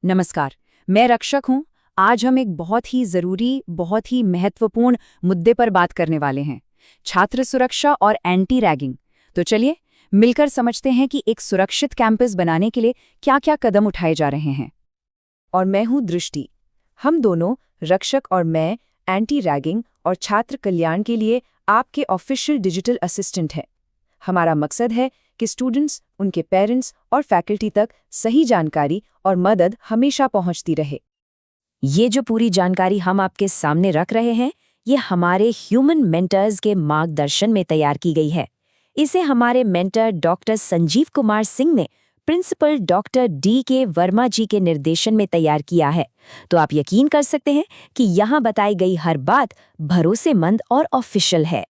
नमस्कार, मैं रक्षक हूँ। आज हम एक बहुत ही ज़रूरी, बहुत ही महत्वपूर्ण मुद्दे पर बात करने वाले हैं, छात्र सुरक्षा और एंटी रैगिंग। तो चलिए, मिलकर समझते हैं कि एक सुरक्षित कैंपस बनाने के लिए क्या-क्या कदम उठाए जा रहे हैं। और मैं हूँ दृष्टि। हम दोनों, रक्षक और मैं, एंटी रैगिंग और छात्र कल्याण के लिए आपके ऑफिशियल डिजिटल असिस्टेंट हैं। हमारा मकसद है कि स्टूडेंट्स, उनके पेरेंट्स और फैकल्टी तक सही जानकारी और मदद हमेशा पहुंचती रहे। ये जो पूरी जानकारी हम आपके सामने रख रहे हैं, ये हमारे ह्यूमन मेंटर्स के मार्गदर्शन में तैयार की गई है। इसे हमारे मेंटर डॉक्टर संजीव कुमार सिंह ने प्रिंसिपल डॉक्टर D.K. वर्मा जी के निर्देशन में तैयार किया है। तो आप यकीन कर सकते हैं कि यहाँ बताई गई हर बात भरोसेमंद और ऑफिशियल है।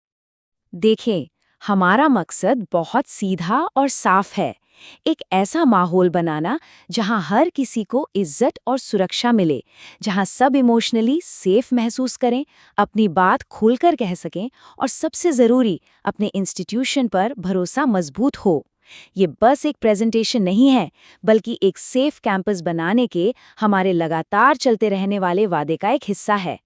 देखें, हमारा मकसद बहुत सीधा और साफ है। एक ऐसा माहौल बनाना जहां हर किसी को इज्जत और सुरक्षा मिले, जहां सब इमोशनली सेफ महसूस करें, अपनी बात खुलकर कह सकें और सबसे ज़रूरी, अपने इंस्टीट्यूशन पर भरोसा मजबूत हो। ये बस एक प्रेजेंटेशन नहीं है, बल्कि एक सेफ कैंपस बनाने के हमारे लगातार चलते रहने वाले वादे का एक हिस्सा है।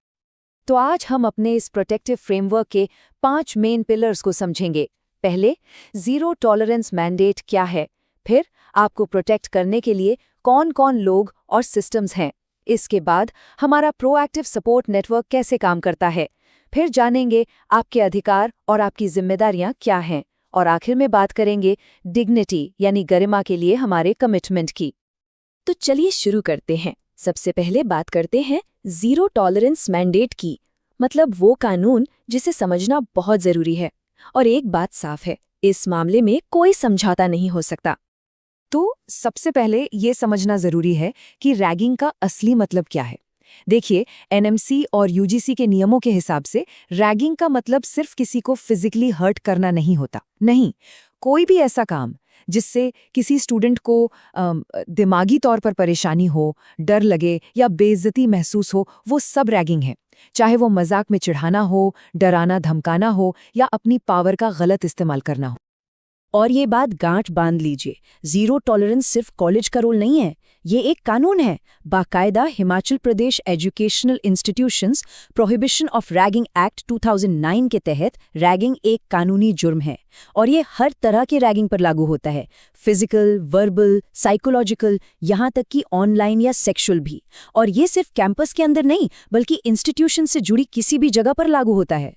तो आज हम अपने इस प्रोटेक्टिव फ्रेमवर्क के 5 मेन पिलर्स को समझेंगे। पहले, ज़ीरो टॉलरेंस मैंडेट क्या है। फिर, आपको प्रोटेक्ट करने के लिए कौन-कौन लोग और सिस्टम्स हैं। इसके बाद, हमारा प्रोएक्टिव सपोर्ट नेटवर्क कैसे काम करता है। फिर जानेंगे आपके अधिकार और आपकी जिम्मेदारियां क्या हैं। और आखिर में बात करेंगे डिग्निटी यानी गरिमा के लिए हमारे कमिटमेंट की। तो चलिए शुरू करते हैं। सबसे पहले बात करते हैं ज़ीरो टॉलरेंस मैंडेट की, मतलब वो कानून जिसे समझना बहुत ज़रूरी है। और एक बात साफ है, इस मामले में कोई समझौता नहीं हो सकता। तो सबसे पहले ये समझना ज़रूरी है कि रैगिंग का असली मतलब क्या है। देखिए, एनएमसी और यूजीसी के नियमों के हिसाब से रैगिंग का मतलब सिर्फ किसी को फिजिकली हर्ट करना नहीं होता। नहीं, कोई भी ऐसा काम जिससे किसी स्टूडेंट को दिमागी तौर पर परेशानी हो, डर लगे या बेइज्जती महसूस हो, वो सब रैगिंग है। चाहे वो मजाक में चिढ़ाना हो, डराना धमकाना हो या अपनी पावर का गलत इस्तेमाल करना हो। और ये बात गांठ बांध लीजिए, ज़ीरो टॉलरेंस सिर्फ कॉलेज का रोल नहीं है, ये एक कानून है। बाकायदा Himachal Pradesh educational institutions prohibition of ragging act 2009 के तहत रैगिंग एक कानूनी जुर्म है। और ये हर तरह के रैगिंग पर लागू होता है, फिजिकल, वर्बल, साइकोलॉजिकल, यहाँ तक कि ऑनलाइन या सेक्सुअल भी। और ये सिर्फ कैंपस के अंदर नहीं, बल्कि इंस्टीट्यूशन से जुड़ी किसी भी जगह पर लागू होता है।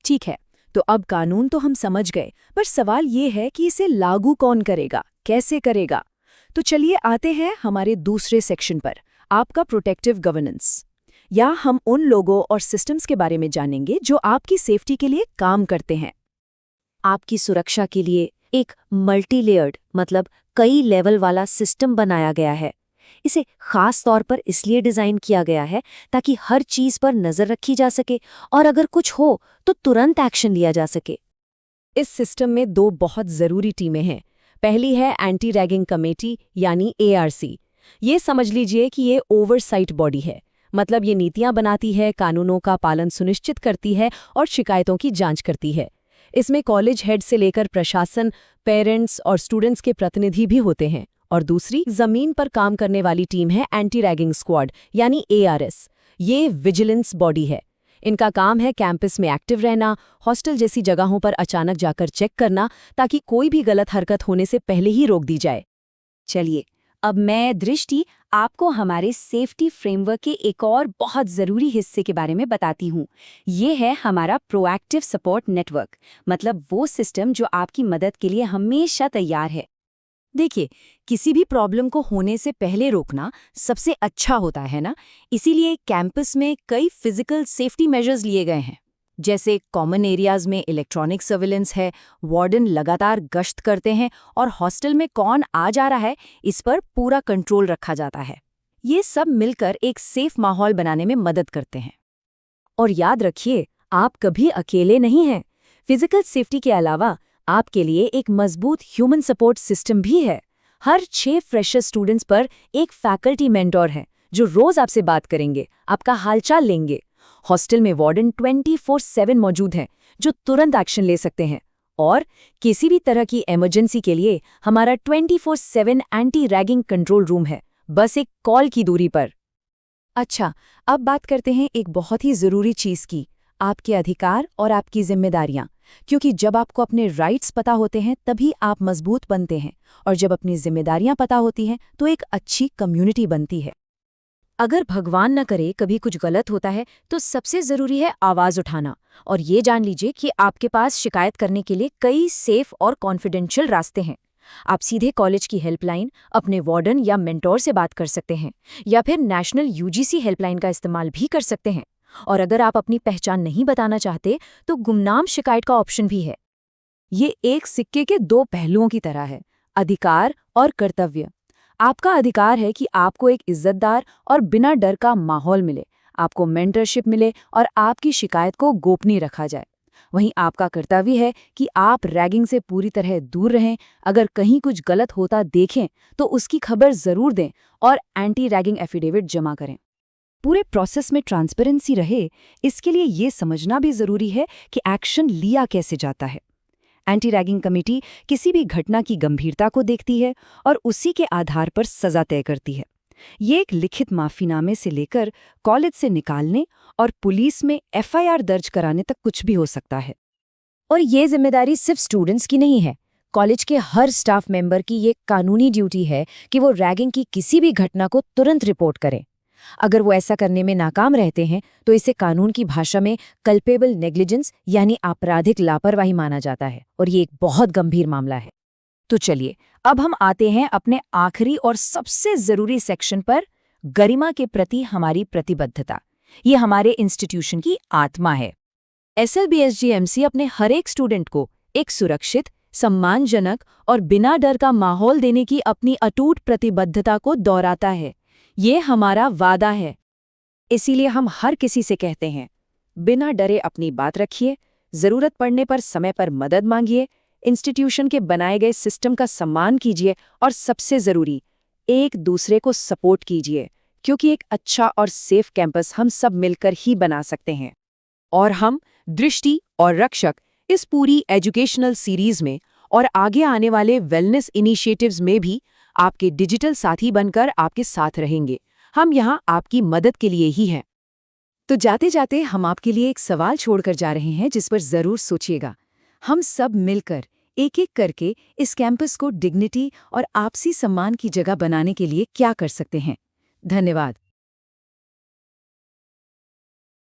ठीक है, तो अब कानून तो हम समझ गए, पर सवाल ये है कि इसे लागू कौन करेगा, कैसे करेगा। तो चलिए आते हैं हमारे दूसरे सेक्शन पर, आपका प्रोटेक्टिव गवर्नेंस। यहाँ हम उन लोगों और सिस्टम्स के बारे में जानेंगे जो आपकी सेफ्टी के लिए काम करते हैं। आपकी सुरक्षा के लिए एक मल्टी लेयर्ड, मतलब कई लेवल वाला सिस्टम बनाया गया है। इसे खास तौर पर इसलिए डिज़ाइन किया गया है ताकि हर चीज़ पर नज़र रखी जा सके और अगर कुछ हो तो तुरंत एक्शन लिया जा सके। इस सिस्टम में 2 बहुत ज़रूरी टीमें हैं। पहली है एंटी रैगिंग कमेटी यानी ARC। ये समझ लीजिए कि ये ओवरसाइट बॉडी है, मतलब ये नीतियां बनाती है, कानूनों का पालन सुनिश्चित करती है और शिकायतों की जांच करती है। इसमें कॉलेज हेड से लेकर प्रशासन, पेरेंट्स और स्टूडेंट्स के प्रतिनिधि भी होते हैं। और दूसरी जमीन पर काम करने वाली टीम है एंटी रैगिंग स्क्वाड यानी ARS। ये विजिलेंस बॉडी है। इनका काम है कैंपस में एक्टिव रहना, हॉस्टल जैसी जगहों पर अचानक जाकर चेक करना, ताकि कोई भी गलत हरकत होने से पहले ही रोक दी जाए। चलिए, अब मैं दृष्टि आपको हमारे सेफ्टी फ्रेमवर्क के एक और बहुत ज़रूरी हिस्से के बारे में बताती हूँ। ये है हमारा प्रोएक्टिव सपोर्ट नेटवर्क, मतलब वो सिस्टम जो आपकी मदद के लिए हमेशा तैयार है। देखिए, किसी भी प्रॉब्लम को होने से पहले रोकना सबसे अच्छा होता है ना। इसीलिए कैंपस में कई फिजिकल सेफ्टी मेजर्स लिए गए हैं, जैसे कॉमन एरियाज में इलेक्ट्रॉनिक सर्विलेंस है, वार्डन लगातार गश्त करते हैं और हॉस्टल में कौन आ जा रहा है इस पर पूरा कंट्रोल रखा जाता है। ये सब मिलकर एक सेफ माहौल बनाने में मदद करते हैं। और याद रखिए, आप कभी अकेले नहीं हैं। फिजिकल सेफ्टी के अलावा आपके लिए एक मजबूत ह्यूमन सपोर्ट सिस्टम भी है। हर 6 फ्रेशर स्टूडेंट्स पर एक फैकल्टी मेंटोर है जो रोज आपसे बात करेंगे, आपका हालचाल लेंगे। हॉस्टल में वार्डन 24/7 मौजूद हैं जो तुरंत एक्शन ले सकते हैं। और किसी भी तरह की इमरजेंसी के लिए हमारा 24/7 एंटी रैगिंग कंट्रोल रूम है, बस एक कॉल की दूरी पर। अच्छा, अब बात करते हैं एक बहुत ही ज़रूरी चीज़ की, आपके अधिकार और आपकी जिम्मेदारियां। क्योंकि जब आपको अपने राइट्स पता होते हैं तभी आप मजबूत बनते हैं, और जब अपनी जिम्मेदारियां पता होती हैं तो एक अच्छी कम्युनिटी बनती है। अगर भगवान न करे कभी कुछ गलत होता है तो सबसे ज़रूरी है आवाज़ उठाना। और ये जान लीजिए कि आपके पास शिकायत करने के लिए कई सेफ और कॉन्फिडेंशियल रास्ते हैं। आप सीधे कॉलेज की हेल्पलाइन, अपने वार्डन या मेंटोर से बात कर सकते हैं, या फिर नेशनल यूजीसी हेल्पलाइन का इस्तेमाल भी कर सकते हैं। और अगर आप अपनी पहचान नहीं बताना चाहते तो गुमनाम शिकायत का ऑप्शन भी है। ये एक सिक्के के दो पहलुओं की तरह है, अधिकार और कर्तव्य। आपका अधिकार है कि आपको एक इज्जतदार और बिना डर का माहौल मिले, आपको मेंटरशिप मिले और आपकी शिकायत को गोपनीय रखा जाए। वहीं आपका कर्तव्य है कि आप रैगिंग से पूरी तरह दूर रहें। अगर कहीं कुछ गलत होता देखें तो उसकी खबर जरूर दें और एंटी रैगिंग एफिडेविट जमा करें। पूरे प्रोसेस में ट्रांसपेरेंसी रहे, इसके लिए ये समझना भी जरूरी है कि एक्शन लिया कैसे जाता है। एंटी रैगिंग कमेटी किसी भी घटना की गंभीरता को देखती है और उसी के आधार पर सजा तय करती है। ये एक लिखित माफीनामे से लेकर कॉलेज से निकालने और पुलिस में एफआईआर दर्ज कराने तक कुछ भी हो सकता है। और ये जिम्मेदारी सिर्फ स्टूडेंट्स की नहीं है, कॉलेज के हर स्टाफ मेंबर की ये कानूनी ड्यूटी है कि वो रैगिंग की किसी भी घटना को तुरंत रिपोर्ट करें। अगर वो ऐसा करने में नाकाम रहते हैं तो इसे कानून की भाषा में कल्पेबल नेग्लिजेंस यानी आपराधिक लापरवाही माना जाता है, और ये एक बहुत गंभीर मामला है। तो चलिए अब हम आते हैं अपने आखिरी और सबसे जरूरी सेक्शन पर, गरिमा के प्रति हमारी प्रतिबद्धता। ये हमारे इंस्टीट्यूशन की आत्मा है। SLBSGMC अपने हर एक स्टूडेंट को एक सुरक्षित, सम्मानजनक और बिना डर का माहौल देने की अपनी अटूट प्रतिबद्धता को दोहराता है। ये हमारा वादा है। इसीलिए हम हर किसी से कहते हैं, बिना डरे अपनी बात रखिए, जरूरत पड़ने पर समय पर मदद मांगिए, इंस्टीट्यूशन के बनाए गए सिस्टम का सम्मान कीजिए और सबसे जरूरी, एक दूसरे को सपोर्ट कीजिए, क्योंकि एक अच्छा और सेफ कैंपस हम सब मिलकर ही बना सकते हैं। और हम दृष्टि और रक्षक इस पूरी एजुकेशनल सीरीज में और आगे आने वाले वेलनेस इनिशिएटिव्स में भी आपके डिजिटल साथी बनकर आपके साथ रहेंगे। हम यहाँ आपकी मदद के लिए ही हैं। तो जाते जाते हम आपके लिए एक सवाल छोड़कर जा रहे हैं जिस पर जरूर सोचिएगा। हम सब मिलकर एक एक करके इस कैंपस को डिग्निटी और आपसी सम्मान की जगह बनाने के लिए क्या कर सकते हैं? धन्यवाद।